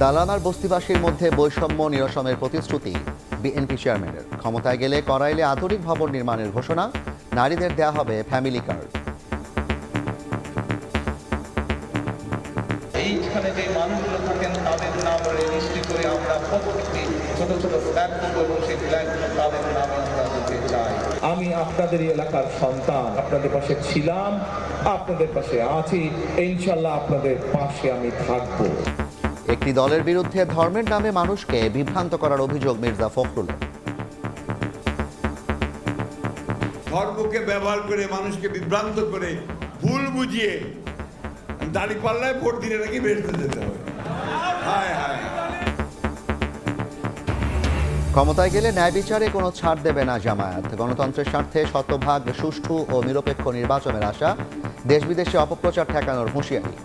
দালান আর বস্তিবাসীর মধ্যে বৈষম্য নিরসনের প্রতিশ্রুতি বিএনপি চেয়ারম্যানের। ক্ষমতায় গেলে করাইলে আধুনিক ভবন নির্মাণের ঘোষণা, নারীদের দেয়া হবে ফ্যামিলি কার্ড। এইখানে যে মানুষগুলো থাকেন তাদের নাম রেজিস্ট্রি করে আমরা প্রত্যেকটি ছোট ছোট ফ্ল্যাট করবো এবং সেই ফ্ল্যাটগুলো তাদের নামে আমরা দিতে চাই। আমি আপনাদের এলাকার সন্তান, আপনাদের পাশে ছিলাম, আপনাদের পাশে আছি, ইনশাল্লাহ আপনাদের পাশে আমি থাকবো। একটি দলের বিরুদ্ধে ধর্মের নামে মানুষকে বিভ্রান্ত করার অভিযোগ মির্জা ফখরুলের। ধর্মকে ব্যবহার করে মানুষকে বিভ্রান্ত করে ভুল বুঝিয়ে দাঁড়িপাল্লায় ভোট দিলে নাকি বেরোতে যেতে হবে। হায় হায়। ক্ষমতায় গেলে ন্যায় বিচারে কোনো ছাড় দেবে না জামায়াত। গণতন্ত্রের স্বার্থে শতভাগ সুষ্ঠু ও নিরপেক্ষ নির্বাচনের আশা, দেশ বিদেশে অপপ্রচার ঠেকানোর হুঁশিয়ারি।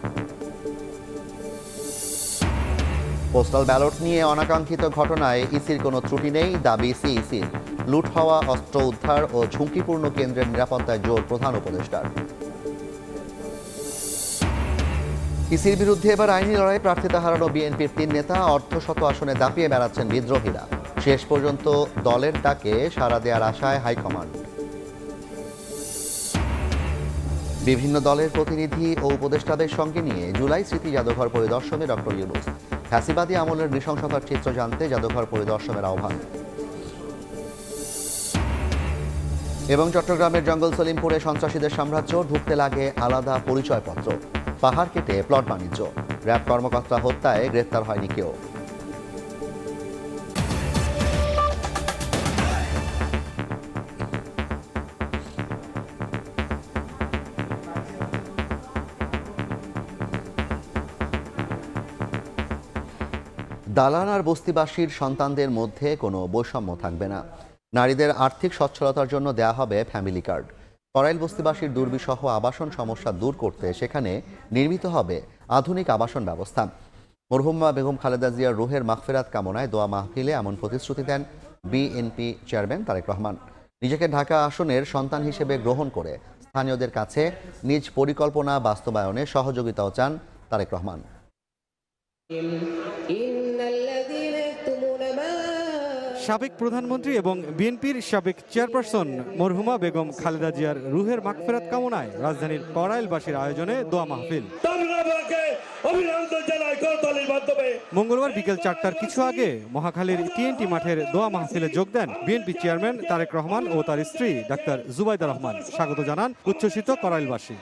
পোস্টাল ব্যালট নিয়ে অনাকাঙ্ক্ষিত ঘটনায় ইসির কোনো ত্রুটি নেই, দাবি সিইসির। লুট হওয়া অস্ত্র উদ্ধার ও ঝুঁকিপূর্ণ কেন্দ্রের নিরাপত্তায় জোর প্রধান উপদেষ্টার। ইসির বিরুদ্ধে এবার আইনি লড়াই, প্রার্থিতা হারানো বিএনপির 3 নেতা অর্ধশত আসনে দাপিয়ে বেড়াচ্ছেন বিদ্রোহীরা। শেষ পর্যন্ত দলের ডাকে সাড়া দেওয়ার আশায় হাইকমান্ড। বিভিন্ন দলের প্রতিনিধি ও উপদেষ্টাদের সঙ্গে নিয়ে জুলাই স্মৃতি জাদুঘর পরিদর্শনে ডক্টর ইউনূস। ফ্যাসিবাদী আমলের নৃশংসতার চিত্র জানতে জাদুঘর পরিদর্শনের আহ্বান। এবং চট্টগ্রামের জঙ্গল সলিমপুরে সন্ত্রাসীদের সাম্রাজ্য, ঢুকতে লাগে আলাদা পরিচয়পত্র। পাহাড় কেটে প্লট বাণিজ্য, র্যাব কর্মকর্তা হত্যায় গ্রেফতার হয়নি কেউ। দালান আর বস্তিবাসীর সন্তানদের মধ্যে কোনো বৈষম্য থাকবে না। নারীদের আর্থিক সচ্ছলতার জন্য দেয়া হবে ফ্যামিলি কার্ড। করাইল বস্তিবাসীর দুর্বিষহ আবাসন সমস্যা দূর করতে সেখানে নির্মিত হবে আধুনিক আবাসন ব্যবস্থা। মরহুমা বেগম খালেদা জিয়ার রুহের মাগফিরাত কামনায় দোয়া মাহফিলে এমন প্রতিশ্রুতি দেন বিএনপি চেয়ারম্যান তারেক রহমান। নিজেকে ঢাকা আসনের সন্তান হিসেবে গ্রহণ করে স্থানীয়দের কাছে নিজ পরিকল্পনা বাস্তবায়নে সহযোগিতাও চান তারেক রহমান। সাবেক প্রধানমন্ত্রী এবং বিএনপির সাবেক চেয়ারপারসন মরহুমা বেগম খালেদা জিয়ার রুহের মাগফিরাত কামনায় রাজধানীর করাইলবাসীর আয়োজনে দোয়া মাহফিল। মঙ্গলবার বিকেল 4টার কিছু আগে মহাখালীর টিএনটি মাঠের দোয়া মাহফিলে যোগ দেন বিএনপি চেয়ারম্যান তারেক রহমান ও তার স্ত্রী ডাক্তার জুবাইদা রহমান। স্বাগত জানান উচ্ছ্বসিত করাইলবাসী।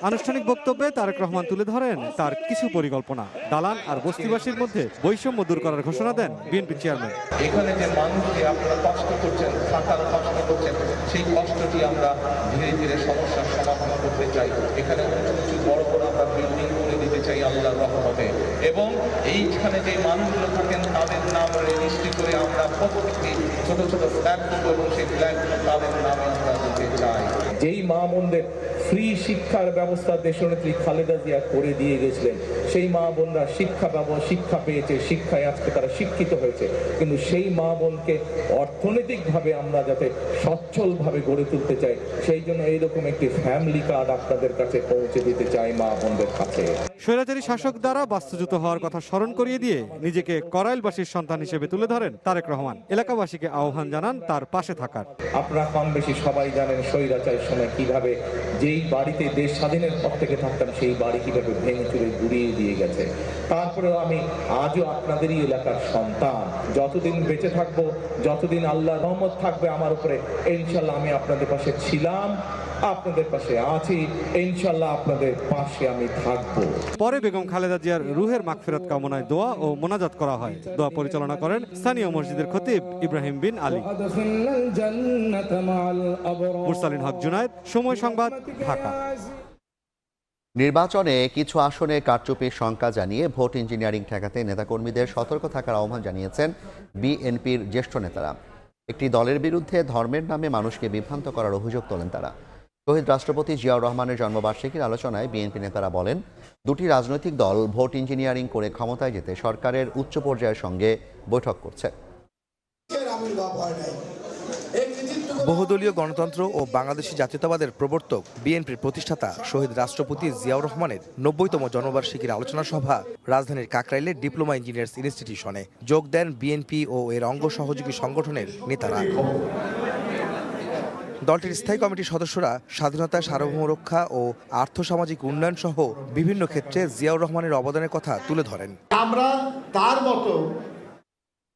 আনুষ্ঠানিক বক্তব্যে তারেক রহমান তুলে ধরেন তার কিছু পরিকল্পনা। দালান আর বস্তিবাসীর মধ্যে বৈষম্য দূর করার ঘোষণা দেন বিএনপি চেয়ারম্যান। এখানে যে মানুষকে আপনারা কষ্ট করছেন, থাকার কষ্ট করছেন, সেই কষ্টটি আমরা ধীরে ধীরে সমস্যার সমাধান করতে চাই। এখানে উঁচু বড় বড় আমরা বিল্ডিং করে দিতে চাই আল্লাহর রহমতে। এবং এইখানে যে মানুষগুলো থাকেন তাদের নাম রেজিস্ট্রি করে আমরা প্রত্যেকটি ছোট ছোট ফ্ল্যাট করবো এবং সেই ফ্ল্যাটগুলো তাদের নামে আমরা দিতে চাই। যেই মা বোনদের ফ্রি শিক্ষার ব্যবস্থা দেশনেত্রী খালেদা জিয়া করে দিয়ে গেছিলেন, সেই মা বোনরা শিক্ষা পেয়েছে, শিক্ষায় আজকে তারা শিক্ষিত হয়েছে। কিন্তু সেই মা বোনকে অর্থনৈতিকভাবে আমরা যাতে সচ্ছলভাবে গড়ে তুলতে চাই, সেই জন্য এইরকম একটি ফ্যামিলি কার্ড আপনাদের কাছে পৌঁছে দিতে চাই মা বোনদের কাছে। স্বৈরাচারী শাসক দ্বারা বাস্তুচ্যুত হওয়ার কথা স্মরণ করিয়ে দিয়ে নিজেকে করাইলবাসীর সন্তান হিসেবে তুলে ধরেন তারেক রহমান। এলাকাবাসীকে আহ্বান জানান তার পাশে থাকার। আপনারা কম বেশি সবাই জানেন স্বৈরাচারের সময় কিভাবে যেই বাড়িতে দেশ স্বাধীনের পর থেকে থাকতাম সেই বাড়ি কিভাবে ভেঙে চুরে গুড়িয়ে দিয়ে গেছে। তারপরেও আমি আজও আপনাদেরই এলাকার সন্তান। যতদিন বেঁচে থাকবো, যতদিন আল্লাহর রহমত থাকবে আমার উপরে, ইনশাল্লাহ আমি আপনাদের পাশে ছিলাম, আপনাদের পাশে আছি, ইনশাল্লাহ আপনাদের পাশে আমি থাকবো। পরে বেগম খালেদা জিয়ার রুহের মাগফিরাত কামনায় দোয়া ও মোনাজাত করা হয়। দোয়া পরিচালনা করেন স্থানীয় মসজিদের খতিব ইব্রাহিম বিন আলী। মুরসালিন হক জুনায়েদ, সময় সংবাদ, ঢাকা। নির্বাচনে কিছু আসনে কারচুপির শঙ্কা জানিয়ে ভোট ইঞ্জিনিয়ারিং ঠেকাতে নেতাকর্মীদের সতর্ক থাকার আহ্বান জানিয়েছেন বিএনপির জ্যেষ্ঠ নেতারা। একটি দলের বিরুদ্ধে ধর্মের নামে মানুষকে বিভ্রান্ত করার অভিযোগ তোলেন তারা। শহীদ রাষ্ট্রপতি জিয়াউর রহমানের জন্মবার্ষিকীর আলোচনায় বিএনপি নেতারা বলেন, দুটি রাজনৈতিক দল ভোট ইঞ্জিনিয়ারিং করে ক্ষমতায় যেতে সরকারের উচ্চ পর্যায়ের সঙ্গে বৈঠক করছে। বহুদলীয় গণতন্ত্র ও বাংলাদেশী জাতীয়তাবাদের প্রবর্তক বিএনপির প্রতিষ্ঠাতা শহীদ রাষ্ট্রপতি জিয়াউর রহমানের ৯০তম জন্মবার্ষিকীর আলোচনা সভা রাজধানীর কাকরাইলের ডিপ্লোমা ইঞ্জিনিয়ার্স ইনস্টিটিউশনে যোগ দেন বিএনপি ও এর অঙ্গ সহযোগী সংগঠনের নেতারা। দলটির স্থায়ী কমিটির সদস্যরা স্বাধীনতা, সার্বভৌম রক্ষা ও আর্থসামাজিক উন্নয়ন সহ বিভিন্ন ক্ষেত্রে জিয়াউর রহমানের অবদানের কথা তুলে ধরেন। আমরা তার মতো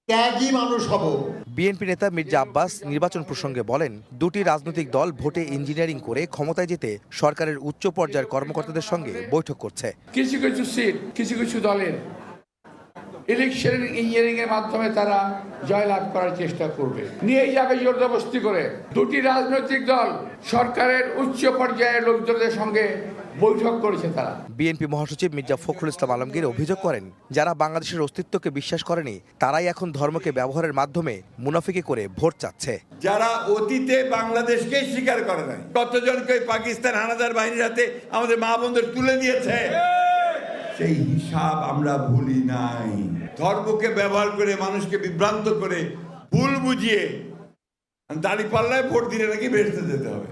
ত্যাগী মানুষ হব। বিএনপি নেতা মির্জা আব্বাস নির্বাচন প্রসঙ্গে বলেন, দুটি রাজনৈতিক দল ভোটে ইঞ্জিনিয়ারিং করে ক্ষমতায় যেতে সরকারের উচ্চ পর্যায়ের কর্মকর্তাদের সঙ্গে বৈঠক করছে। কিছু কিছু সিট কিছু কিছু দলের ইলেকশন ইঞ্জিনিয়ারিং এর মাধ্যমে তারা জয়লাভ করার চেষ্টা করবে, নিয়ে যাবে জোরদস্তি করে। দুটি রাজনৈতিক দল সরকারের উচ্চ পর্যায়ের লোকজনদের সঙ্গে বৈঠক করেছে তারা। বিএনপি মহাসচিব মির্জা ফখরুল ইসলাম আলমগীর অভিযোগ করেন, যারা বাংলাদেশের অস্তিত্বকে বিশ্বাস করেনি তারাই এখন ধর্মকে ব্যবহারের মাধ্যমে মুনাফিকি করে ভোট চাচ্ছে। যারা অতীতে বাংলাদেশকে স্বীকার করে নাই, কতজনকে পাকিস্তান হানাদার বাহিনীর হাতে আমাদের মা বোনদের তুলে দিয়েছে, সেই হিসাব আমরা ভুলি নাই। ধর্মকে ব্যবহার করে মানুষকে বিভ্রান্ত করে ভুল বুঝিয়ে দাঁড়িপাল্লায় ভোট দিলে নাকি বেরোতে যেতে হবে।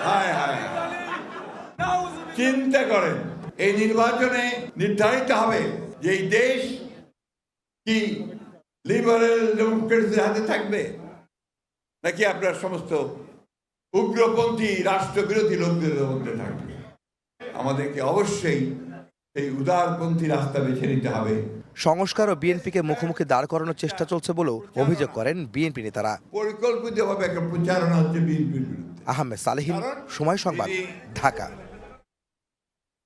হায় হায়, চিন্তা করেন, এই নির্বাচনে নির্ধারিত হবে যে এই দেশ কি লিবারেল ডেমোক্রেসির হাতে থাকবে নাকি আপনার সমস্ত উগ্রপন্থী রাষ্ট্রবিরোধী লোকদের মধ্যে থাকবে। আমাদেরকে অবশ্যই এই উদারপন্থী রাস্তা বেছে নিতে হবে। সংস্কার ও বিএনপিকে মুখোমুখি দাঁড় করানোর চেষ্টা চলছে বলেও অভিযোগ করেন বিএনপি নেতারা। পরিকল্পিতভাবে একটা প্রচারণা হচ্ছে বিএনপির বিরুদ্ধে। আহমেদ সালেহীন, সময় সংবাদ, ঢাকা।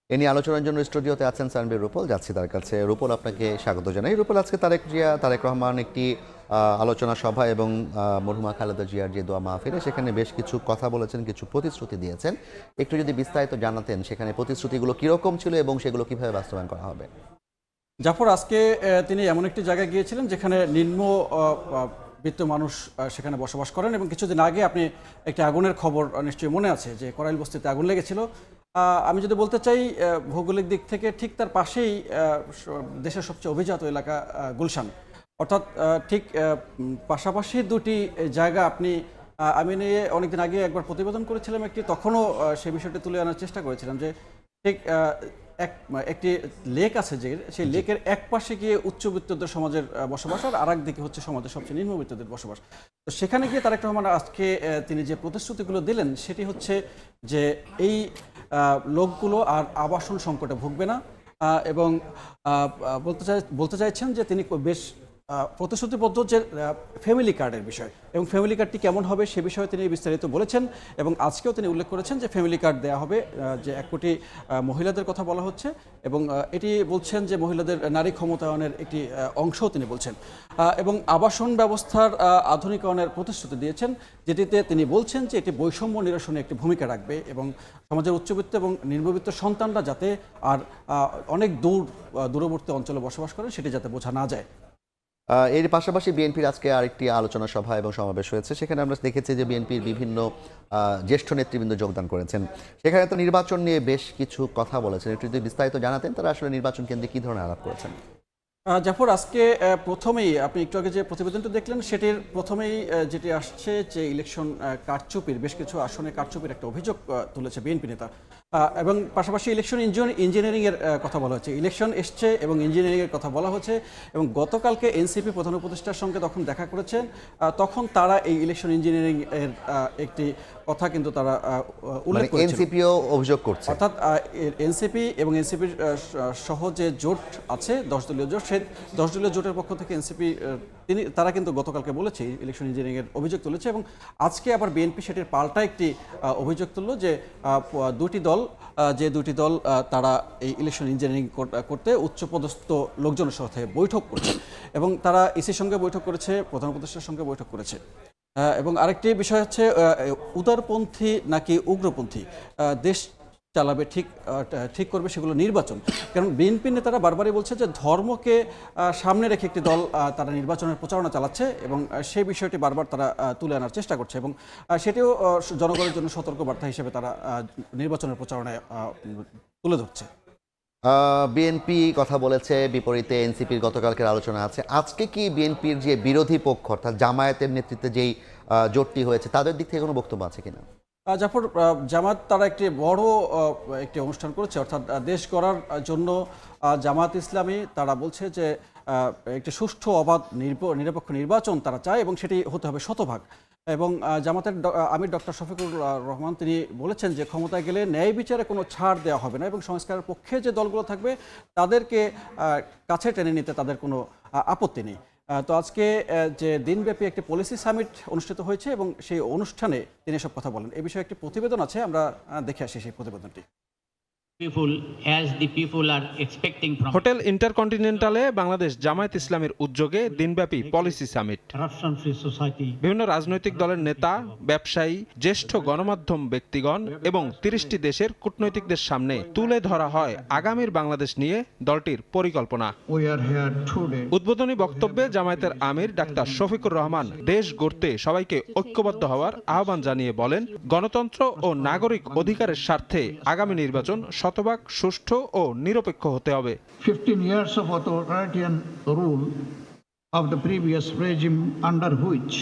এ নিয়ে আলোচনার জন্য স্টুডিওতে আছেন সানবীর রূপল, যাচ্ছি তার কাছে। রূপল, আপনাকে স্বাগত জানাই। রূপল, আজকে তারেক রহমান একটি আলোচনা সভা এবং মরহুমা খালেদা জিয়ার যে দোয়া মাহফিলে সেখানে বেশ কিছু কথা বলেছেন, কিছু প্রতিশ্রুতি দিয়েছেন। একটু যদি বিস্তারিত জানাতেন, সেখানে প্রতিশ্রুতিগুলো কীরকম ছিল এবং সেগুলো কীভাবে বাস্তবায়ন করা হবে? জাফর, আজকে তিনি এমন একটি জায়গায় গিয়েছিলেন যেখানে নিম্ন বিত্ত মানুষ সেখানে বসবাস করেন, এবং কিছুদিন আগে আপনি একটি আগুনের খবর নিশ্চয়ই মনে আছে যে করাইল বস্তিতে আগুন লেগেছিল। আমি যদি বলতে চাই, ভৌগোলিক দিক থেকে ঠিক তার পাশেই দেশের সবচেয়ে অভিজাত এলাকা গুলশান, অর্থাৎ ঠিক পাশাপাশি দুটি জায়গা আমি নিয়ে অনেকদিন আগে একবার প্রতিবেদন করেছিলাম একটি, তখনও সেই বিষয়টি তুলে আনার চেষ্টা করেছিলাম যে ঠিক একটি লেক আছে যে সেই লেকের এক পাশে গিয়ে উচ্চবিত্তদের সমাজের বসবাস, আর আরেক দিকে হচ্ছে সমাজের সবচেয়ে নিম্নবিত্তদের বসবাস। তো সেখানে গিয়ে তারেক রহমান আজকে তিনি যে প্রতিশ্রুতিগুলো দিলেন সেটি হচ্ছে যে এই লোকগুলো আর আবাসন সংকটে ভুগবে না, এবং বলতে চাইছেন যে তিনি বেশ প্রতিশ্রুতিবদ্ধ যে ফ্যামিলি কার্ডের বিষয়, এবং ফ্যামিলি কার্ডটি কেমন হবে সে বিষয়ে তিনি বিস্তারিত বলেছেন। এবং আজকেও তিনি উল্লেখ করেছেন যে ফ্যামিলি কার্ড দেওয়া হবে, যে 1 কোটি মহিলাদের কথা বলা হচ্ছে, এবং এটি বলছেন যে মহিলাদের নারী ক্ষমতায়নের একটি অংশও তিনি বলছেন, এবং আবাসন ব্যবস্থার আধুনিকায়নের প্রতিশ্রুতি দিয়েছেন, যেটিতে তিনি বলছেন যে এটি বৈষম্য নিরসনে একটি ভূমিকা রাখবে, এবং সমাজের উচ্চবিত্ত এবং নিম্নবিত্ত সন্তানরা যাতে আর অনেক দূরবর্তী অঞ্চলে বসবাস করে সেটি যাতে বোঝা না যায়। এর পাশাপাশি বিএনপির আজকে আরেকটি আলোচনা সভা এবং সমাবেশ হয়েছে। সেখানে আমরা দেখেছি যে বিএনপির বিভিন্ন জ্যেষ্ঠ নেতৃবৃন্দ যোগদান করেছেন। সেখানে তো নির্বাচন নিয়ে বেশ কিছু কথা বলেছেন, একটু যদি বিস্তারিত জানাতেন তারা আসলে নির্বাচন কেন্দ্রে কী ধরনের আলাপ করেছেন? জাফর, আজকে প্রথমেই আপনি একটু আগে যে প্রতিবেদনটা দেখলেন সেটির প্রথমেই যেটি আসছে যে ইলেকশন কারচুপির, বেশ কিছু আসনে কারচুপির একটা অভিযোগ তুলেছে বিএনপি নেতা, এবং পাশাপাশি ইলেকশন ইঞ্জিনিয়ারিংয়ের কথা বলা হচ্ছে। ইলেকশন এসছে এবং ইঞ্জিনিয়ারিংয়ের কথা বলা হচ্ছে, এবং গতকালকে এনসিপি প্রধান উপদেষ্টার সঙ্গে তখন দেখা করেছেন, তখন তারা এই ইলেকশন ইঞ্জিনিয়ারিং এর একটি কথা কিন্তু তারা উল্লেখ করেছেন। এনসিপিও অভিযোগ করছে, অর্থাৎ এনসিপি এবং এনসিপির সহ যে জোট আছে 10 দলীয় জোট, সেই 10 দলীয় জোটের পক্ষ থেকে এনসিপি তারা কিন্তু গতকালকে বলেছে ইলেকশন ইঞ্জিনিয়ারিংয়ের অভিযোগ তুলেছে, এবং আজকে আবার বিএনপি সেটির পাল্টা একটি অভিযোগ তুলল যে দুটি দল তারা এই ইলেকশন ইঞ্জিনিয়ারিং করতে উচ্চপদস্থ লোকজনের সাথে বৈঠক করছে, এবং তারা ইসির সঙ্গে বৈঠক করেছে, প্রধান উপদেষ্টার সঙ্গে বৈঠক করেছে। এবং আরেকটি বিষয় হচ্ছে উদারপন্থী নাকি উগ্রপন্থী দেশ চালাবে, ঠিক করবে সেগুলো নির্বাচন। কারণ বিএনপি নেতারা বারবারই বলছে যে ধর্মকে সামনে রেখে একটি দল তারা নির্বাচনের প্রচারণা চালাচ্ছে, এবং সেই বিষয়টি বারবার তারা তুলে আনার চেষ্টা করছে, এবং সেটিও জনগণের জন্য সতর্কবার্তা হিসেবে তারা নির্বাচনের প্রচারণায় তুলে ধরছে। বিএনপি কথা বলেছে, বিপরীতে এনসিপির গতকালকের আলোচনা আছে। আজকে কি বিএনপির যে বিরোধী পক্ষ অর্থাৎ জামায়াতের নেতৃত্বে যেই জোটটি হয়েছে তাদের দিক থেকে কোনো বক্তব্য আছে কিনা? জাফর, জামাত তারা একটি বড় একটি অনুষ্ঠান করেছে, অর্থাৎ দেশ গড়ার জন্য জামাত ইসলামী তারা বলছে যে একটি সুষ্ঠু অবাধ নিরপেক্ষ নির্বাচন তারা চায় এবং সেটি হতে হবে শতভাগ। এবং জামাতের আমির ডক্টর শফিকুর রহমান তিনি বলেছেন যে ক্ষমতায় গেলে ন্যায় বিচারে কোনো ছাড় দেওয়া হবে না এবং সংস্কারের পক্ষে যে দলগুলো থাকবে তাদেরকে কাছে টেনে নিতে তাদের কোনো আপত্তি নেই। তো আজকে যে দিনব্যাপী একটি পলিসি সামিট অনুষ্ঠিত হয়েছে এবং সেই অনুষ্ঠানে তিনি সব কথা বলেন। এ বিষয়ে একটি প্রতিবেদন আছে, আমরা দেখে আসি সেই প্রতিবেদনটি। হোটেল ইন্টারকন্টিনেন্টালে বাংলাদেশ জামায়াত ইসলামের উদ্যোগে দিনব্যাপী পলিসি সামিট। বিভিন্ন রাজনৈতিক দলের নেতা, ব্যবসায়ী, জ্যেষ্ঠ গণমাধ্যম ব্যক্তিগণ এবং 30টি দেশের কূটনৈতিকদের সামনে তুলে ধরা হয় আগামীর বাংলাদেশ নিয়ে দলটির পরিকল্পনা। উদ্বোধনী বক্তব্যে জামায়াতের আমির ডাক্তার শফিকুর রহমান দেশ গড়তে সবাইকে ঐক্যবদ্ধ হওয়ার আহ্বান জানিয়ে বলেন, গণতন্ত্র ও নাগরিক অধিকারের স্বার্থে আগামী নির্বাচন শতভাগ সুষ্ঠু ও নিরপেক্ষ হতে হবে। 15 years of authoritarian rule of the previous regime under which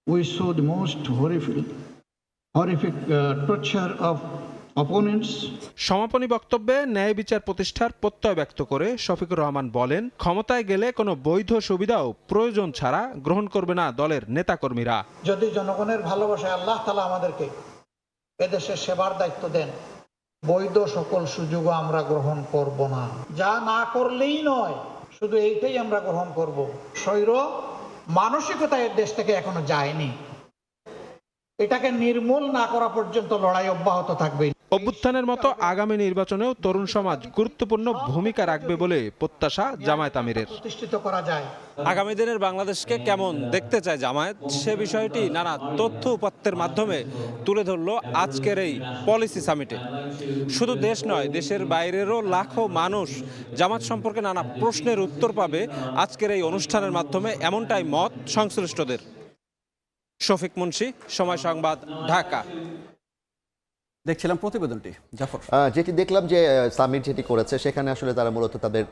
we saw the most horrific torture of opponents. সমাপনী বক্তব্যে ন্যায় বিচার প্রতিষ্ঠার প্রত্যয় ব্যক্ত করে শফিকুর রহমান বলেন, ক্ষমতায় গেলে কোনো বৈধ সুবিধাও প্রয়োজন ছাড়া গ্রহণ করবে না দলের নেতাকর্মীরা। যদি জনগণের ভালোবাসায় আল্লাহ তাআলা আমাদেরকে এদেশের সেবার দায়িত্ব দেন, বৈধ সকল সুযোগও আমরা গ্রহণ করব না। যা না করলেই নয়, শুধু এইটাই আমরা গ্রহণ করব। স্বৈর মানসিকতা এর দেশ থেকে এখনো যায়নি, এটাকে নির্মূল না করা পর্যন্ত লড়াই অব্যাহত থাকবে। অভ্যুত্থানের মতো আগামী নির্বাচনেও তরুণ সমাজ গুরুত্বপূর্ণ ভূমিকা রাখবে বলে প্রত্যাশা জামায়াত আমিরের। প্রতিষ্ঠিত করা যায়। আগামী দিনের বাংলাদেশকে কেমন দেখতে চায় জামায়াত, সে বিষয়টি নানা তথ্য উপাত্তের মাধ্যমে তুলে ধরলো আজকের এই পলিসি সামিটে। শুধু দেশ নয়, দেশের বাইরেরও লাখো মানুষ জামাত সম্পর্কে নানা প্রশ্নের উত্তর পাবে আজকের এই অনুষ্ঠানের মাধ্যমে, এমনটাই মত সংশ্লিষ্টদের। শফিক মুন্সি, সময় সংবাদ, ঢাকা। দেখছিলাম প্রতিবেদনটি জাফর। যেটি দেখলাম যে সামিট যেটি করেছে সেখানে আসলে তারা মূলত তাদের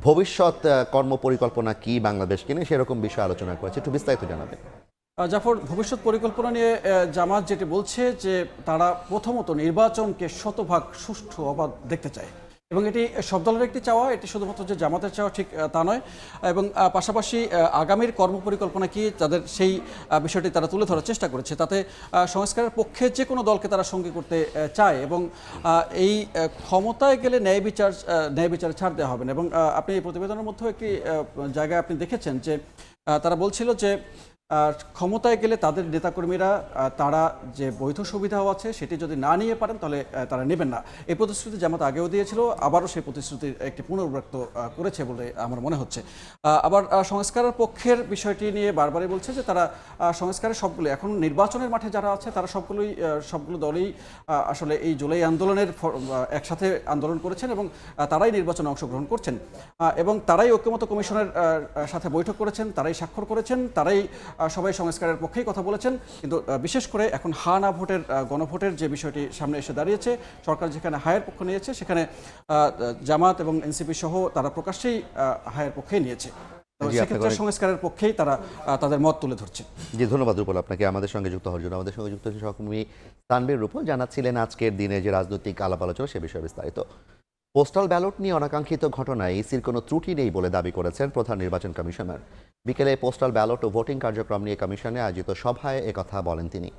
ভবিষ্যৎ কর্মপরিকল্পনা কি বাংলাদেশকে নিয়ে সেরকম বিষয়ে আলোচনা করেছে। একটু বিস্তারিত জানাবেন জাফর। ভবিষ্যৎ পরিকল্পনা নিয়ে জামাত যেটি বলছে যে তারা প্রথমত নির্বাচনকে শতভাগ সুষ্ঠু অবাধ দেখতে চায় এবং এটি সব দলের একটি চাওয়া, এটি শুধুমাত্র যে জামাতের চাওয়া ঠিক তা নয়। এবং পাশাপাশি আগামীর কর্মপরিকল্পনা কি তাদের সেই বিষয়টি তারা তুলে ধরার চেষ্টা করেছে। তাতে সংস্কারের পক্ষে যে কোনো দলকে তারা সঙ্গী করতে চায় এবং এই ক্ষমতায় গেলে ন্যায় বিচার ছাড় দেওয়া হবে না। এবং আপনি এই প্রতিবেদনের মধ্যে একটি জায়গায় আপনি দেখেছেন যে তারা বলছিল যে ক্ষমতায় গেলে তাদের নেতাকর্মীরা তারা যে বৈধ সুবিধাও আছে সেটি যদি না নিয়ে পারেন তাহলে তারা নেবেন না। এই প্রতিশ্রুতি জামাত আগেও দিয়েছিল, আবারও সেই প্রতিশ্রুতির একটি পুনরাবৃত্ত করেছে বলে আমার মনে হচ্ছে। আবার সংস্কারের পক্ষের বিষয়টি নিয়ে বারবারই বলছে যে তারা সংস্কারের সবগুলো, এখন নির্বাচনের মাঠে যারা আছে তারা সবগুলো দলই আসলে এই জুলাই আন্দোলনের একসাথে আন্দোলন করেছেন এবং তারাই নির্বাচনে অংশগ্রহণ করছেন এবং তারাই ঐক্যমত্য কমিশনের সাথে বৈঠক করেছেন, তারাই স্বাক্ষর করেছেন, তারাই সবাই সংস্কারের পক্ষেই কথা বলেছেন। কিন্তু বিশেষ করে এখন হা না ভোটের গণভোটের যে বিষয়টি সামনে এসে দাঁড়িয়েছে, সরকার যেখানে হায়ের পক্ষ নিয়েছে সেখানে জামাত এবং এনসিপি সহ তারা প্রকাশ্যেই হায়ের পক্ষেই নিয়েছে। সেক্ষেত্রে সংস্কারের পক্ষেই তারা তাদের মত তুলে ধরছে। জি, ধন্যবাদ রূপল আপনাকে আমাদের সঙ্গে যুক্ত হওয়ার জন্য। আমাদের সঙ্গে যুক্ত হচ্ছে সহকর্মী তানভীর রূপল, জানাচ্ছিলেন আজকের দিনে যে রাজনৈতিক আলাপ আলোচনা সে বিষয়ে বিস্তারিত। পোস্টাল ব্যালট নিয়ে অনাকাঙ্ক্ষিত ঘটনায় ইসির কোনো ত্রুটি নেই বলে দাবি করেছেন প্রধান নির্বাচন কমিশনার। বিকেলে পোস্টাল ব্যালট ও ভোটিং কার্যক্রম নিয়ে কমিশনে আয়োজিত সভায় একথা বলেন তিনি।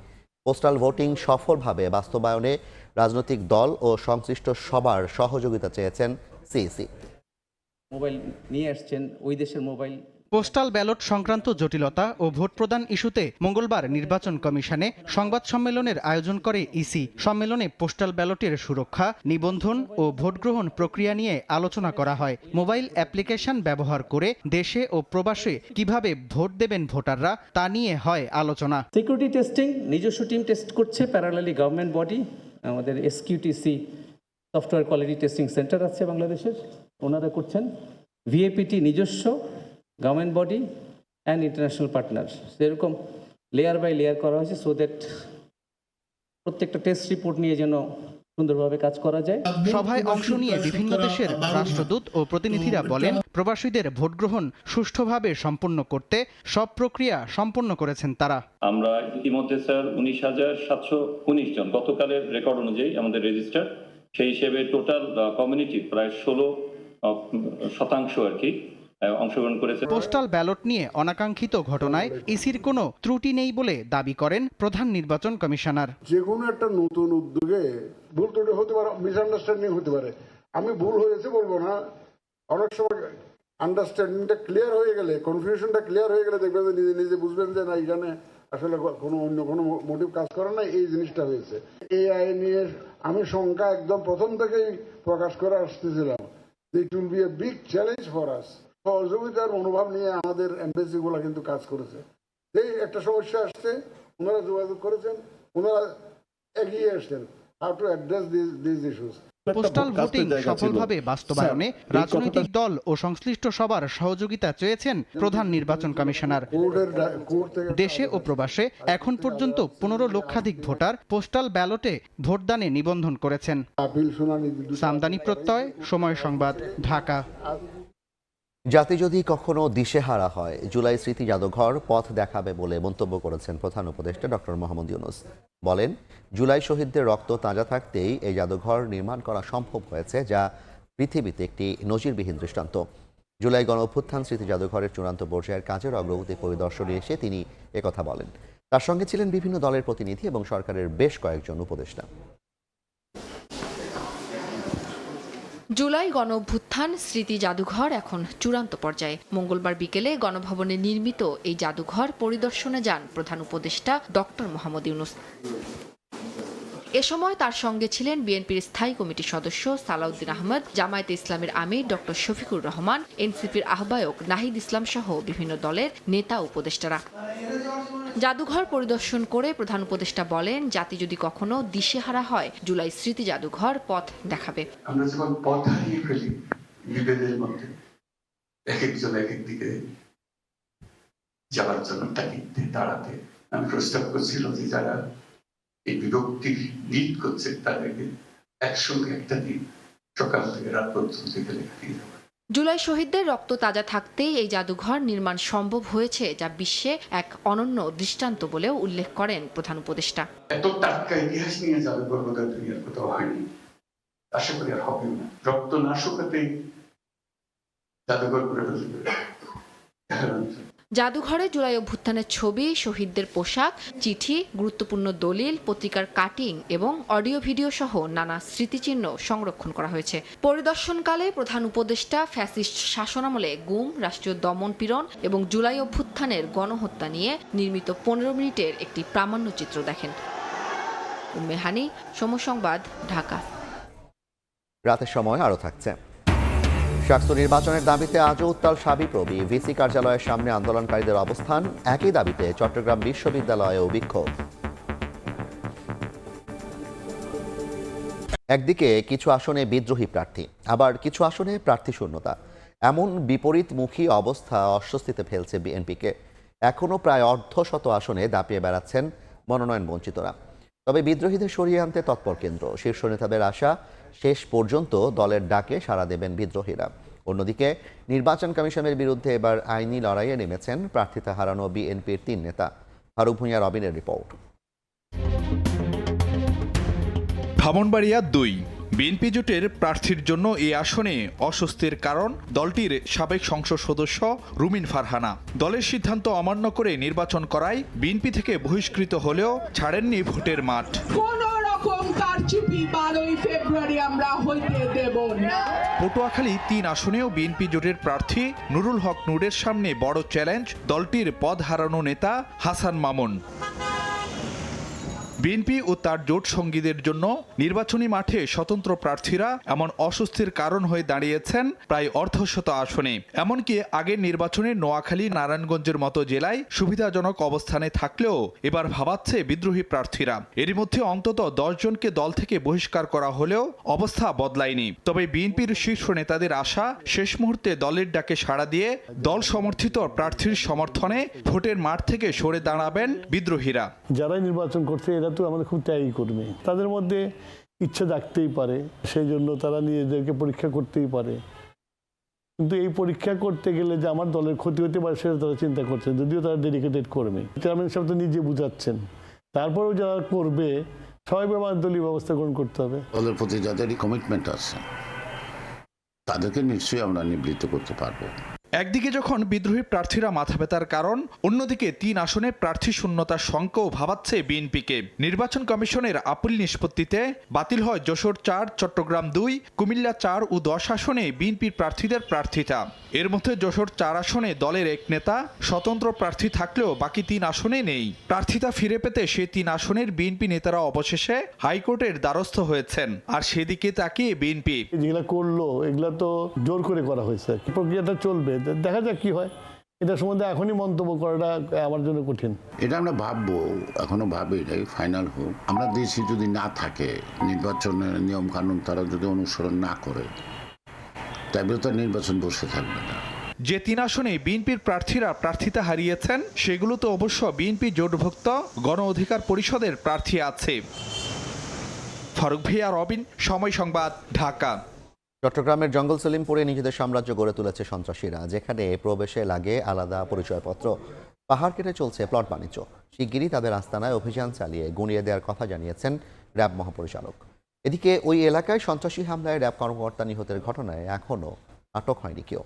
পোস্টাল ভোটিং সফলভাবে বাস্তবায়নে রাজনৈতিক দল ও সংশ্লিষ্ট সবার সহযোগিতা চেয়েছেন সিইসি। মোবাইল নিয়ে আসছেন, ওই দেশের মোবাইল। পোস্টাল ব্যালট সংক্রান্ত জটিলতা ও ভোট প্রদান ইস্যুতে মঙ্গলবার নির্বাচন কমিশনে সংবাদ সম্মেলনের আয়োজন করে ইসি। সম্মেলনে পোস্টাল ব্যালটের সুরক্ষা, নিবন্ধন ও ভোট গ্রহণ প্রক্রিয়া নিয়ে আলোচনা করা হয়। মোবাইল অ্যাপ্লিকেশন ব্যবহার করে দেশে ও প্রবাসে কিভাবে ভোট দেবেন ভোটাররা তা নিয়ে হয় আলোচনা। সিকিউরিটি টেস্টিং নিজস্ব টিম টেস্ট করছে, প্যারালালি গভর্নমেন্ট বডি, আমাদের এসকিউটিসি সফটওয়্যার কোয়ালিটি টেস্টিং সেন্টার আছে বাংলাদেশের, ওনারা করছেন। ভিএপিটি নিজস্ব, government body and international partner, সেরকম লেয়ার বাই লেয়ার করা হয়েছে সো দ্যাট প্রত্যেকটা টেস্ট রিপোর্ট নিয়ে যেন সুন্দরভাবে কাজ করা যায়। সভায় অংশ নিয়ে বিভিন্ন দেশের রাষ্ট্রদূত ও প্রতিনিধিরা বলেন, প্রবাসীদের ভোট গ্রহণ সুষ্ঠুভাবে সম্পন্ন করতে সব প্রক্রিয়া সম্পন্ন করেছেন তারা। আমরা ইতিমধ্যে স্যার 19,719 জন গতকালের রেকর্ড অনুযায়ী আমাদের রেজিস্টার, সেই হিসেবে টোটাল কমিউনিটি প্রায় 16% আর কি অংশগ্রহণ করেছে। পোস্টাল ব্যালট নিয়ে অনাকাঙ্ক্ষিত ঘটনায় ইসির কোনো ত্রুটি নেই বলে দাবি করেন প্রধান নির্বাচন কমিশনার। যে কোনো একটা নতুন উদ্যোগে ভুল ত্রুটি হতে পারে, মিসআন্ডারস্ট্যান্ডিং হতে পারে। আমি ভুল হয়েছে বলবো না, অনেক সময় আন্ডারস্ট্যান্ডিংটা ক্লিয়ার হয়ে গেলে, কনফিউশনটা ক্লিয়ার হয়ে গেলে দেখবেন যে নিজে নিজে বুঝবেন যে না, এখানে আসলে কোনো অন্য কোনো মোটিভ কাজ করে না, এই জিনিসটা হয়েছে। এই আইন নিয়ে আমি শঙ্কা একদম প্রথম থেকেই প্রকাশ করে আসতেছিলাম, it will be a big challenge for us. সহযোগিতার মনোভাব নিয়ে আমাদের এমবেসি গুলা কিন্তু কাজ করেছে। এই একটা সমস্যা আসছে, ওনারা যোগাযোগ করেছেন, ওনারা এগিয়ে আসছেন how to address this issues. Postal voting সফলভাবে বাস্তবায়নে রাজনৈতিক দল ও সংশ্লিষ্ট সবার সহযোগিতা চেয়েছেন প্রধান নির্বাচন কমিশনার। দেশে ও প্রবাসে এখন পর্যন্ত 15 লক্ষাধিক ভোটার পোস্টাল ব্যালটে ভোটদানে নিবন্ধন করেছেন। সামদানি প্রত্যয়, সময় সংবাদ, ঢাকা। জাতি যদি কখনো দিশেহারা হয়, জুলাই স্মৃতি জাদুঘর পথ দেখাবে বলে মন্তব্য করেছেন প্রধান উপদেষ্টা ডক্টর মোহাম্মদ ইউনূস। বলেন, জুলাই শহীদদের রক্ত তাজা থাকতেই এই জাদুঘর নির্মাণ করা সম্ভব হয়েছে, যা পৃথিবীতে একটি নজিরবিহীন দৃষ্টান্ত। জুলাই গণ অভ্যুত্থান স্মৃতি জাদুঘরের চূড়ান্ত পর্যায়ের কাজের অগ্রগতি পরিদর্শনে এসে তিনি একথা বলেন। তার সঙ্গে ছিলেন বিভিন্ন দলের প্রতিনিধি এবং সরকারের বেশ কয়েকজন উপদেষ্টা। জুলাই গণ অভ্যুত্থান স্মৃতি জাদুঘর এখন চূড়ান্ত পর্যায়ে। মঙ্গলবার বিকেলে গণভবনে নির্মিত এই জাদুঘর পরিদর্শনে যান প্রধান উপদেষ্টা ডক্টর মোহাম্মদ ইউনূস। এ সময় তার সঙ্গে ছিলেন বিএনপির স্থায়ী কমিটির সদস্য সালাউদ্দিন আহমদ, জামায়াতে ইসলামের আমির ডক্টর শফিকুর রহমান, এনসিপির আহ্বায়ক নাহিদ ইসলাম সহ বিভিন্ন দলের নেতা উপদেষ্টারা। জাদুঘর পরিদর্শন করে প্রধান উপদেষ্টা বলেন, জাতি যদি কখনো দিশেহারা হয়, জুলাই স্মৃতি জাদুঘর পথ দেখাবে। আমরা যখন পথ হারিয়ে ফেলি বিভেদের মধ্যে, এক একজন এক এক দিকে যাওয়ার জন্য তাগিদে দাঁড়াতে, আমি প্রস্তাব করছিল যে যারা এই বিভক্তি লিড করছে তাদেরকে একসঙ্গে একটা দিন সকাল থেকে রাত পর্যন্ত গেলে দিয়ে দেওয়া। জুলাই শহীদদের রক্ত তাজা থাকতেই এই জাদুঘর নির্মাণ সম্ভব হয়েছে, যা বিশ্বে এক অনন্য দৃষ্টান্ত বলেও উল্লেখ করেন প্রধান উপদেষ্টা। এত টাটকা ইতিহাস নিয়ে জাদুঘর বোধহয় দুনিয়ার কোথাও হয়নি, আশা করি আর হবে না। রক্ত না শুকাতেই জাদুঘর করে জাদুঘরে জুলাই অভ্যুত্থানের ছবি, শহীদদের পোশাক, চিঠি, গুরুত্বপূর্ণ দলিল, পত্রিকার কাটিং এবং অডিও ভিডিও সহ নানা স্মৃতিচিহ্ন সংরক্ষণ করা হয়েছে। পরিদর্শনকালে প্রধান উপদেষ্টা ফ্যাসিস্ট শাসনামলে গুম, রাষ্ট্রীয় দমন পীড়ন এবং জুলাই অভ্যুত্থানের গণহত্যা নিয়ে নির্মিত 15 মিনিটের একটি প্রামাণ্যচিত্র দেখেন। উম্মে হানি, সময় সংবাদ, ঢাকা। রাতের সময় আরও থাকছে। শাকসু নির্বাচনের দাবিতে আজও উত্তাল শাবিপ্রবি, ভিসি কার্যালয়ের সামনে আন্দোলনকারীদের অবস্থান। একই দাবিতে চট্টগ্রাম বিশ্ববিদ্যালয়েও বিক্ষোভ। একদিকে কিছু আসনে বিদ্রোহী প্রার্থী, আবার কিছু আসনে প্রার্থী শূন্যতা। এমন বিপরীতমুখী অবস্থা অস্বস্তিতে ফেলছে বিএনপিকে। এখনও প্রায় অর্ধশত আসনে দাপিয়ে বেড়াচ্ছেন মনোনয়ন বঞ্চিতরা। তবে বিদ্রোহীদের সরিয়ে আনতে তৎপর কেন্দ্র। শীর্ষ নেতাদের আশা, শেষ পর্যন্ত দলের ডাকে সাড়া দেবেন বিদ্রোহীরা। অন্যদিকে নির্বাচন কমিশনের বিরুদ্ধে এবার আইনি লড়াইয়ে নেমেছেন প্রার্থিতা হারানো বিএনপির 3 নেতা। ফারুক ভূঁইয়া, রবিনের রিপোর্ট। ব্রাহ্মণবাড়িয়া 2 বিএনপি জোটের প্রার্থীর জন্য এই আসনে অস্বস্তির কারণ দলটির সাবেক সংসদ সদস্য রুমিন ফারহানা। দলের সিদ্ধান্ত অমান্য করে নির্বাচন করায় বিএনপি থেকে বহিষ্কৃত হলেও ছাড়েননি ভোটের মাঠ। পটুয়াখালী 3 আসনেও বিএনপি জোটের প্রার্থী নুরুল হক নূরের সামনে বড় চ্যালেঞ্জ দলটির পদ হারানো নেতা হাসান মামুন। বিএনপি ও তার জোট সঙ্গীদের জন্য নির্বাচনী মাঠে স্বতন্ত্র প্রার্থীরা এমন অস্বস্তির কারণ হয়ে দাঁড়িয়েছেন প্রায় অর্ধশত আসনে। এমনকি আগের নির্বাচনে নোয়াখালী, নারায়ণগঞ্জের মতো জেলায় সুবিধাজনক অবস্থানে থাকলেও এবার ভাবাচ্ছে বিদ্রোহী প্রার্থীরা। এরই মধ্যে অন্তত 10 জনকে দল থেকে বহিষ্কার করা হলেও অবস্থা বদলায়নি। তবে বিএনপির শীর্ষ নেতাদের আশা, শেষ মুহূর্তে দলের ডাকে সাড়া দিয়ে দল সমর্থিত প্রার্থীর সমর্থনে ভোটের মাঠ থেকে সরে দাঁড়াবেন বিদ্রোহীরা। যারাই নির্বাচন করছে এরা তো আমাদের খুব ত্যাগী কর্মী। তাদের মধ্যে ইচ্ছে জাগতেই পারে, সেই জন্য তারা নিজেদেরকে পরীক্ষা করতেই পারে। কিন্তু এই পরীক্ষা করতে গেলে যে আমার দলের ক্ষতি হতে পারে সেটা তারা চিন্তা করছেন, যদিও তারা ডেডিকেটেড কর্মী। চেয়ারম্যান সাহেব তো নিজে বুঝাচ্ছেন, তারপরেও যারা করবে সবাই দলীয় ব্যবস্থা গ্রহণ করতে হবে। দলের প্রতি যাদেরই কমিটমেন্ট আছে তাদেরকে নিশ্চয়ই আমরা নিবৃত্ত করতে পারবো। একদিকে যখন বিদ্রোহী প্রার্থীরা মাথা ব্যথার কারণ, অন্যদিকে 3 আসনে প্রার্থী শূন্যতার শঙ্কাও ভাবাচ্ছে বিএনপিকে। নির্বাচন কমিশনের আপিল নিষ্পত্তিতে বাতিল হয় যশোর 4, চট্টগ্রাম 2, কুমিল্লা 4 ও 10 আসনে বিএনপির প্রার্থীদের প্রার্থিতা। এর মধ্যে যশোর 4 আসনে দলের এক নেতা স্বতন্ত্র প্রার্থী থাকলেও বাকি 3 আসনে নেই। প্রার্থিতা ফিরে পেতে সেই 3 আসনের বিএনপি নেতারা অবশেষে হাইকোর্টের দ্বারস্থ হয়েছেন। আর সেদিকে তাকিয়ে বিএনপি যেগুলা করলো এগুলা তো জোর করে করা হয়েছে, প্রক্রিয়াটা চলবে, দেখা যাক কি হয়। এটা সম্বন্ধে এখনই মন্তব্য করাটা আমার জন্য কঠিন। এটা আমরা ভাববো, এখনো ভাবি এটাই ফাইনাল হোক। আমরা দেশে যদি না থাকে, নির্বাচনের নিয়ম কানুন তারা যদি অনুসরণ না করে, তাহলে তো নির্বাচন বসে থাকবে না। যে 3 আসনে বিএনপির প্রার্থীরা প্রার্থিতা হারিয়েছেন সেগুলোতে অবশ্য বিএনপি জোটভুক্ত গণ অধিকার পরিষদের প্রার্থী আছে। ফারুক ভিয়া, রবিন, সময় সংবাদ, ঢাকা। চট্টগ্রামের জঙ্গল সলিমপুরে নিজেদের সাম্রাজ্য গড়ে তুলেছে সন্ত্রাসীরা, যেখানে প্রবেশে লাগে আলাদা পরিচয়পত্র। পাহাড় কেটে চলছে প্লট বাণিজ্য। শিগগিরই তাদের আস্তানায় অভিযান চালিয়ে গুঁড়িয়ে দেওয়ার কথা জানিয়েছেন র্যাব মহাপরিচালক। এদিকে ওই এলাকায় সন্ত্রাসী হামলায় র্যাব কর্মকর্তা নিহতের ঘটনায় এখনও আটক হয়নি কেউ।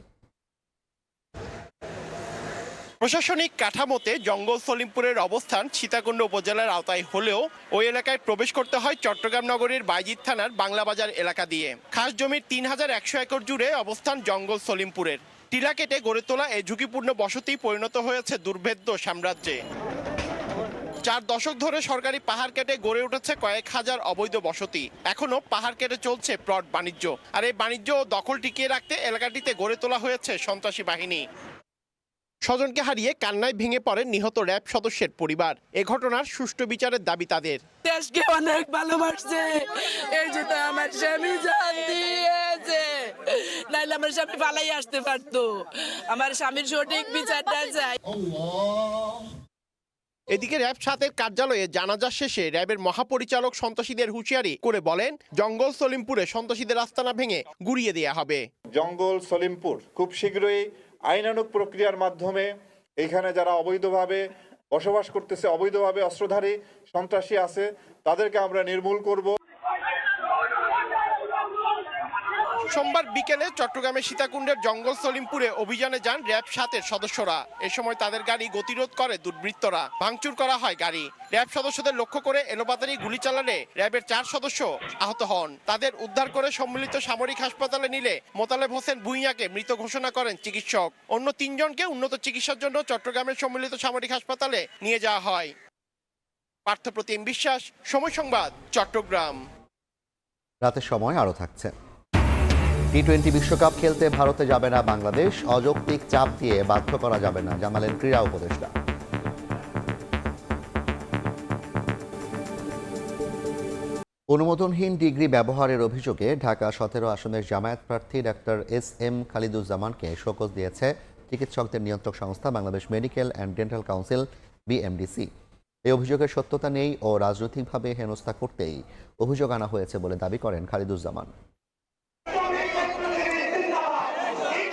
প্রশাসনিক কাঠামোতে জঙ্গল সলিমপুরের অবস্থান সীতাকুণ্ড উপজেলার আওতায় হলেও ওই এলাকায় প্রবেশ করতে হয় চট্টগ্রাম নগরীর বাইজিদ থানার বাংলাবাজার এলাকা দিয়ে। খাস জমির 3100 একর জুড়ে অবস্থান জঙ্গল সলিমপুরের। টিলা কেটে গড়ে তোলা এই ঝুঁকিপূর্ণ বসতি পরিণত হয়েছে দুর্ভেদ্য সাম্রাজ্যে। 4 দশক ধরে সরকারি পাহাড় কেটে গড়ে উঠেছে কয়েক হাজার অবৈধ বসতি। এখনো পাহাড় কেটে চলছে প্লট বাণিজ্য। আর এই বাণিজ্য ও দখল টিকিয়ে রাখতে এলাকাটিতে গড়ে তোলা হয়েছে সন্ত্রাসী বাহিনী। স্বজনকে হারিয়ে কান্নায় ভেঙে পড়ে নিহত র্যাব সদস্যের পরিবার। এ ঘটনার সুষ্ঠু বিচারের দাবি তাদের। দেশকে অনেক ভালোবাসছে, এই যে তো আমার স্বামী জান দিয়েছে, নাইলে আমার স্বামী পালাই আসতে পারতো। আমার স্বামীর সঠিক বিচারটা চাই। এদিকে র্যাব 7-এর কার্যালয়ে জানাজা শেষে র্যাবের মহাপরিচালক সন্ত্রাসীদের হুঁশিয়ারি করে বলেন, জঙ্গল সলিমপুরে সন্ত্রাসীদের আস্তানা ভেঙে গুঁড়িয়ে দেয়া হবে। জঙ্গল সলিমপুর খুব শীঘ্রই আইনানুগ প্রক্রিয়ার মাধ্যমে এখানে যারা অবৈধভাবে বসবাস করতেছে, অবৈধভাবে অস্ত্রধারী সন্ত্রাসী আছে, তাদেরকে আমরা নির্মূল করব। সোমবার বিকেলে চট্টগ্রামের সীতাকুণ্ডের জঙ্গল সলিমপুরে অভিযানে যান র্যাব 7-এর সদস্যরা। এ সময় তাদের গাড়ি গতিরোধ করে দুর্বৃত্তরা, ভাঙচুর করা হয় গাড়ি। র্যাব সদস্যদের লক্ষ্য করে এলোপাতাড়ি গুলি চালালে র্যাবের 4 সদস্য আহত হন। তাদের উদ্ধার করে সম্মিলিত সামরিক হাসপাতালে নিলে মোতালেব হোসেন ভুঁইয়াকে মৃত ঘোষণা করেন চিকিৎসক। অন্য 3 জনকে উন্নত চিকিৎসার জন্য চট্টগ্রামের সম্মিলিত সামরিক হাসপাতালে নিয়ে যাওয়া হয়। পার্থপ্রতিম বিশ্বাস, সময় সংবাদ, চট্টগ্রাম। রাতের সময় আরও থাকছে। টি-20 বিশ্বকাপ খেলতে ভারতে যাবে না বাংলাদেশ, অযৌক্তিক চাপ দিয়ে বাধ্য করা যাবে না, জানালেন ক্রীড়া উপদেষ্টা। অনুমোদনহীন ডিগ্রি ব্যবহারের অভিযোগে ঢাকা 17 আসনের জামায়াত প্রার্থী ডাক্তার SM খালিদুজ্জামানকে শোকজ দিয়েছে চিকিৎসকদের নিয়ন্ত্রক সংস্থা Bangladesh medical and dental council BMDC। এই অভিযোগের সত্যতা নেই ও রাজনৈতিকভাবে হেনস্থা করতেই অভিযোগ আনা হয়েছে বলে দাবি করেন খালিদুজ্জামান।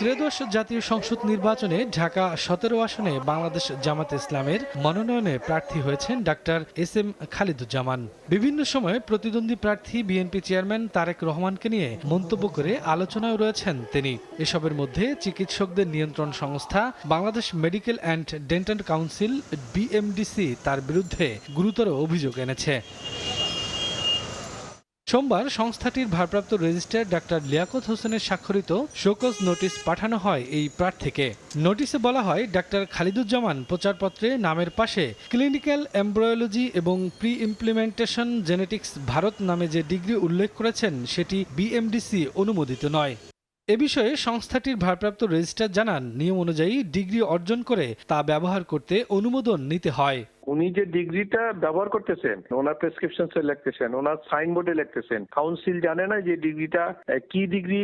ত্রয়োদশ জাতীয় সংসদ নির্বাচনে ঢাকা 17 আসনে বাংলাদেশ জামাত ইসলামের মনোনয়নে প্রার্থী হয়েছেন ডাক্তার SM খালিদুজ্জামান। বিভিন্ন সময়ে প্রতিদ্বন্দ্বী প্রার্থী বিএনপি চেয়ারম্যান তারেক রহমানকে নিয়ে মন্তব্য করে আলোচনায় রয়েছেন তিনি। এসবের মধ্যে চিকিৎসকদের নিয়ন্ত্রণ সংস্থা Bangladesh medical and dental council BMDC তার বিরুদ্ধে গুরুতর অভিযোগ এনেছে। সোমবার সংস্থাটির ভারপ্রাপ্ত রেজিস্ট্রার ডাক্তার লিয়াকত হোসেনের স্বাক্ষরিত শোকজ নোটিশ পাঠানো হয় এই প্রার্থীকে। নোটিশে বলা হয়, ডাক্তার খালিদুজ্জামান প্রচারপত্রে নামের পাশে ক্লিনিক্যাল এমব্রায়োলজি এবং প্রি ইমপ্লিমেন্টেশন জেনেটিক্স ভারত নামে যে ডিগ্রি উল্লেখ করেছেন সেটি BMDC অনুমোদিত নয়। এ বিষয়ে সংস্থাটির ভারপ্রাপ্ত রেজিস্ট্রার জানান, নিয়ম অনুযায়ী ডিগ্রি অর্জন করে তা ব্যবহার করতে অনুমোদন নিতে হয়। উনি যে ডিগ্রিটা ব্যবহার করতেছেন, ওনার প্রেসক্রিপশনে লিখতেছেন, ওনার সাইনবোর্ডে লিখতেছেন, কাউন্সিল জানে না যে ডিগ্রিটা কি ডিগ্রি।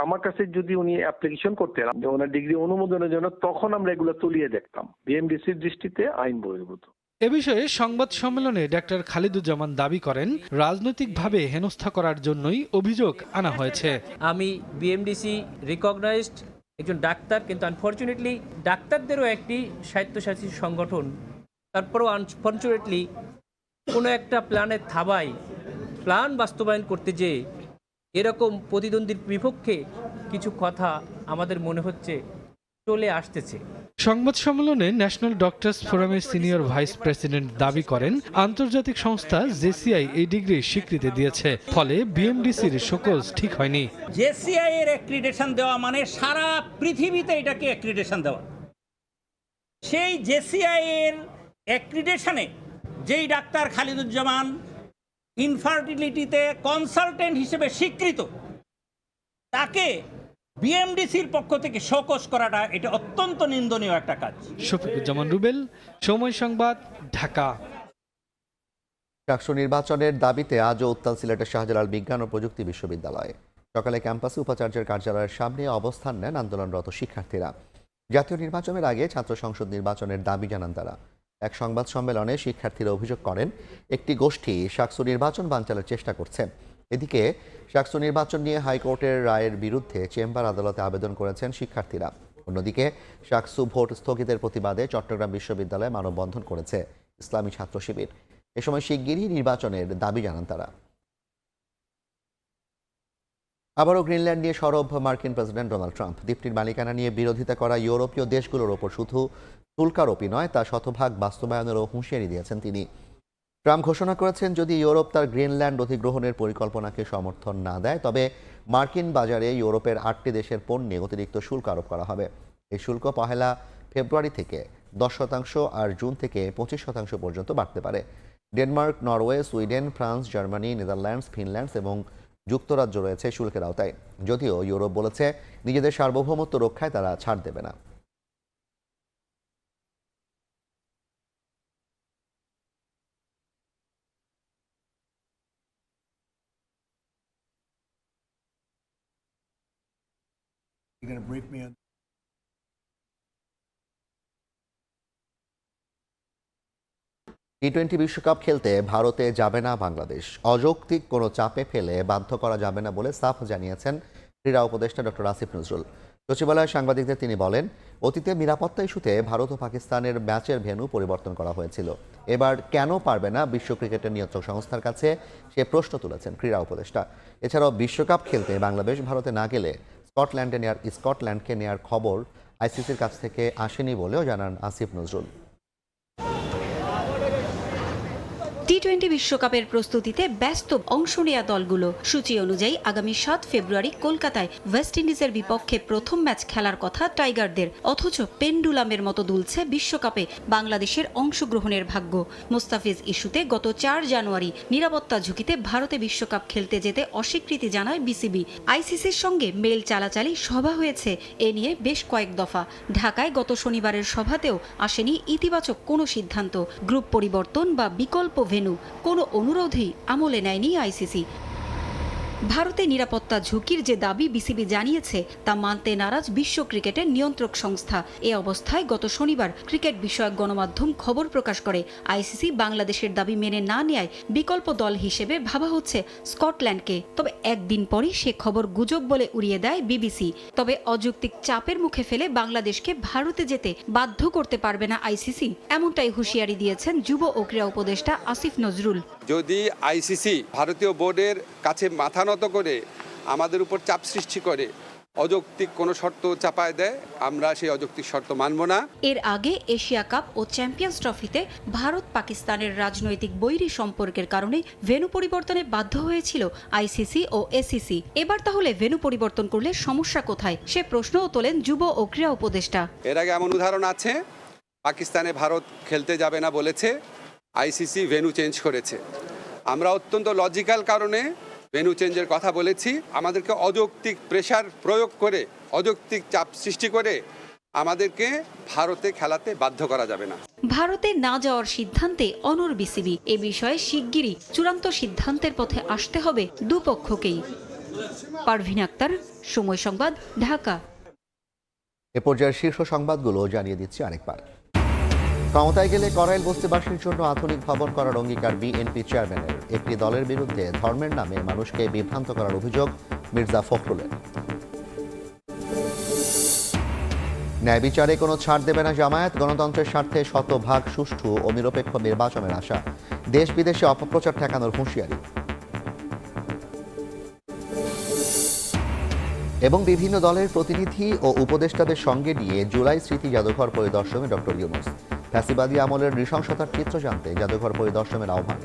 আমার কাছে যদি উনি অ্যাপ্লিকেশন করতেন ওনার ডিগ্রি অনুমোদনের জন্য, তখন আমরা এগুলো তুলিয়ে দেখতাম। BMDCর দৃষ্টিতে আইন বহির্ভূত। এ বিষয়ে সংবাদ সম্মেলনে ডাক্তার খালিদুজ্জামান দাবি করেন, রাজনৈতিকভাবে হেনস্থা করার জন্যই অভিযোগ আনা হয়েছে। আমি বিএমডিসি রিকগনাইজড একজন ডাক্তার, কিন্তু আনফর্চুনেটলি ডাক্তারদেরও একটি স্বায়ত্তশাসিত সংগঠন, তারপরেও আনফর্চুনেটলি কোনো একটা প্ল্যানের থাবায় প্ল্যান বাস্তবায়ন করতে যেয়ে এরকম প্রতিদ্বন্দ্বীর বিপক্ষে কিছু কথা আমাদের মনে হচ্ছে চলে আসতেছে। সংবাদ সম্মেলনে ন্যাশনাল ডক্টরস ফোরামের সিনিয়র ভাইস প্রেসিডেন্ট দাবি করেন, আন্তর্জাতিক সংস্থা জেসিআই এই ডিগ্রি স্বীকৃতি দিয়েছে, ফলে বিএমডিসির শোকজ ঠিক হয়নি। জেসিআই এর অ্যাক্রিডিটেশন দেওয়া মানে সারা পৃথিবীতে এটাকে অ্যাক্রিডিটেশন দেওয়া। সেই জেসিআই এর অ্যাক্রিডিটেশনে যেই ডাক্তার খালিদুজ্জামান ইনফার্টিলিটিতে কনসালটেন্ট হিসেবে স্বীকৃত, তাকে বিএমডিসির পক্ষ থেকে শোকজ করাটা এটা অত্যন্ত নিন্দনীয় একটা কাজ। শফিকুজ্জামান রুবেল, সময় সংবাদ, ঢাকা। ডাকসু নির্বাচনের দাবিতে আজও উত্তাল সিলেটের শাহজালাল বিজ্ঞান ও প্রযুক্তি বিশ্ববিদ্যালয়ে। সকালে ক্যাম্পাসে উপাচার্যের কার্যালয়ের সামনে অবস্থান নেন আন্দোলনরত শিক্ষার্থীরা। জাতীয় নির্বাচনের আগে ছাত্র সংসদ নির্বাচনের দাবি জানান তারা। এক সংবাদ সম্মেলনে শিক্ষার্থীরা অভিযোগ করেন, একটি গোষ্ঠী ডাকসু নির্বাচন বানচালের চেষ্টা করছে। এদিকে ডাকসু নির্বাচন নিয়ে হাইকোর্টের রায়ের বিরুদ্ধে চেম্বার আদালতে আবেদন করেছেন শিক্ষার্থীরা। অন্যদিকে ডাকসু ভোট স্থগিতের প্রতিবাদে চট্টগ্রাম বিশ্ববিদ্যালয়ে মানববন্ধন করেছে ইসলামী ছাত্র শিবির। এ সময় শিগগিরই নির্বাচনের দাবি জানান তারা। আবারও গ্রিনল্যান্ড নিয়ে সরব মার্কিন প্রেসিডেন্ট ডোনাল্ড ট্রাম্প। দ্বীপটির মালিকানা নিয়ে বিরোধিতা করা ইউরোপীয় দেশগুলোর ওপর শুধু শুল্কারোপই নয়, তা শতভাগ বাস্তবায়নেরও হুঁশিয়ারি দিয়েছেন তিনি। ট্রাম্প ঘোষণা করেছেন, যদি ইউরোপ তার গ্রিনল্যান্ড অধিগ্রহণের পরিকল্পনাকে সমর্থন না দেয়, তবে মার্কিন বাজারে ইউরোপের 8টি দেশের পণ্যে অতিরিক্ত শুল্ক আরোপ করা হবে। এই শুল্ক 1 ফেব্রুয়ারি থেকে 10% আর জুন থেকে 25% পর্যন্ত বাড়তে পারে। Denmark, Norway, Sweden, France, Germany, Netherlands, Finlands এবং যুক্তরাজ্য রয়েছে শুল্কের আওতায়। যদিও ইউরোপ বলেছে, নিজেদের সার্বভৌমত্ব রক্ষায় তারা ছাড় দেবে না। You're going to break me on. টি-20 বিশ্বকাপ খেলতে ভারতে যাবে না বাংলাদেশ। অযৌক্তিক কোনো চাপে ফেলে বাধ্য করা যাবে না বলে সাফ জানিয়েছেন ক্রীড়া উপদেষ্টা ডক্টর আসিফ নজরুল। সচিবালয়ে সাংবাদিকদের তিনি বলেন, অতীতে নিরাপত্তা ইস্যুতে ভারত ও পাকিস্তানের ম্যাচের ভেন্যু পরিবর্তন করা হয়েছিল। এবার কেন পারবে না বিশ্ব ক্রিকেটের নিয়ন্ত্রক সংস্থার কাছে, সে প্রশ্ন তুলেছেন ক্রীড়া উপদেষ্টা। এছাড়াও বিশ্বকাপ খেলতে বাংলাদেশ ভারতে না গেলে স্কটল্যান্ডকে নেয়ার খবর আইসিসির কাছ থেকে আসেনি বলেও জানান আসিফ নজরুল। টি-20 বিশ্বকাপের প্রস্তুতিতে ব্যস্ত অংশ নেয়া দলগুলো। সূচি অনুযায়ী আগামী 7 ফেব্রুয়ারি কলকাতায় ওয়েস্ট ইন্ডিজের বিপক্ষে প্রথম ম্যাচ খেলার কথা টাইগারদের, অথচ পেন্ডুলামের মতো দুলছে বিশ্বকাপে বাংলাদেশের অংশগ্রহণের ভাগ্য। মুস্তাফিজ ইস্যুতে গত 4 জানুয়ারি নিরাপত্তা ঝুঁকিতে ভারতে বিশ্বকাপ খেলতে যেতে অস্বীকৃতি জানায় বিসিবি। আইসিসির সঙ্গে মেল চালাচালি সভা হয়েছে এ নিয়ে বেশ কয়েক দফা। ঢাকায় গত শনিবারের সভাতেও আসেনি ইতিবাচক কোনো সিদ্ধান্ত। গ্রুপ পরিবর্তন বা বিকল্প ভেন্যু কোনো অনুরোধেই আমলে নেয়নি আইসিসি। ভারতে নিরাপত্তা ঝুঁকির যে দাবি বিসিবি জানিয়েছে, তা মানতে নারাজ বিশ্ব ক্রিকেটের নিয়ন্ত্রক সংস্থা। এ অবস্থায় গত শনিবার ক্রিকেট বিষয়ক গণমাধ্যম খবর প্রকাশ করে, আইসিসি বাংলাদেশের দাবি মেনে না নেয় বিকল্প দল হিসেবে ভাবা হচ্ছে স্কটল্যান্ডকে। তবে একদিন পরই সে খবর গুজব বলে উড়িয়ে দেয় বিবিসি। তবে অযৌক্তিক চাপের মুখে ফেলে বাংলাদেশকে ভারতে যেতে বাধ্য করতে পারবে না আইসিসি, এমনটাই হুঁশিয়ারি দিয়েছেন যুব ও ক্রীড়া উপদেষ্টা আসিফ নজরুল। যদি আইসিসি ভারতীয় বোর্ডের কাছে মাথা নত করে আমাদের উপর চাপ সৃষ্টি করে, অযৌক্তিক কোনো শর্ত চাপায় দেয়, আমরা সেই অযৌক্তিক শর্ত মানব না। এর আগে এশিয়া কাপ ও চ্যাম্পিয়ন্স ট্রফিতে ভারত পাকিস্তানের রাজনৈতিক বৈরী সম্পর্কের কারণে ভেন্যু পরিবর্তনে বাধ্য হয়েছিল আইসিসি ও এসিসি। এবার তাহলে ভেন্যু পরিবর্তন করলে সমস্যা কোথায়, সে প্রশ্নও তোলেন যুব ও ক্রীড়া উপদেষ্টা। এর আগে এমন উদাহরণ আছে, পাকিস্তানে ভারত খেলতে যাবে না বলেছে, আইসিসি ভেন্যু চেঞ্জ করেছে। আমরা অত্যন্ত লজিক্যাল কারণে ভেন্যু চেঞ্জের কথা বলেছি। আমাদেরকে অযৌক্তিক প্রেসার প্রয়োগ করে, অযৌক্তিক চাপ সৃষ্টি করে আমাদেরকে ভারতে খেলাতে বাধ্য করা যাবে না। ভারতে না যাওয়ার সিদ্ধান্তে অনড় বিসিবি। এ বিষয়ে শিগগিরই চূড়ান্ত সিদ্ধান্তের পথে আসতে হবে দুপক্ষকেই। পারভিন আক্তার, সময় সংবাদ, ঢাকা। এ পর্যায়ের শীর্ষ সংবাদগুলো জানিয়ে দিচ্ছি আরেকবার। ক্ষমতায় গেলে করাইল বস্তিবাসীর জন্য আধুনিক ভবন করার অঙ্গীকার বিএনপি চেয়ারম্যানের। একটি দলের বিরুদ্ধে ধর্মের নামে মানুষকে বিভ্রান্ত করার অভিযোগ মির্জা ফখরুলের। ন্যায় বিচারে কোনো ছাড় দেবে না জামায়াত, গণতন্ত্রের স্বার্থে শতভাগ সুষ্ঠু ও নিরপেক্ষ নির্বাচনের আশা। দেশ বিদেশে অপপ্রচার ঠেকানোর হুঁশিয়ারি। এবং বিভিন্ন দলের প্রতিনিধি ও উপদেষ্টাদের সঙ্গে নিয়ে জুলাই স্মৃতি জাদুঘর পরিদর্শনে ডক্টর ইউনূস। ফ্যাসিবাদী আমলের নৃশংসতার চিত্র জানতে জাদুঘর পরিদর্শনের আহ্বান।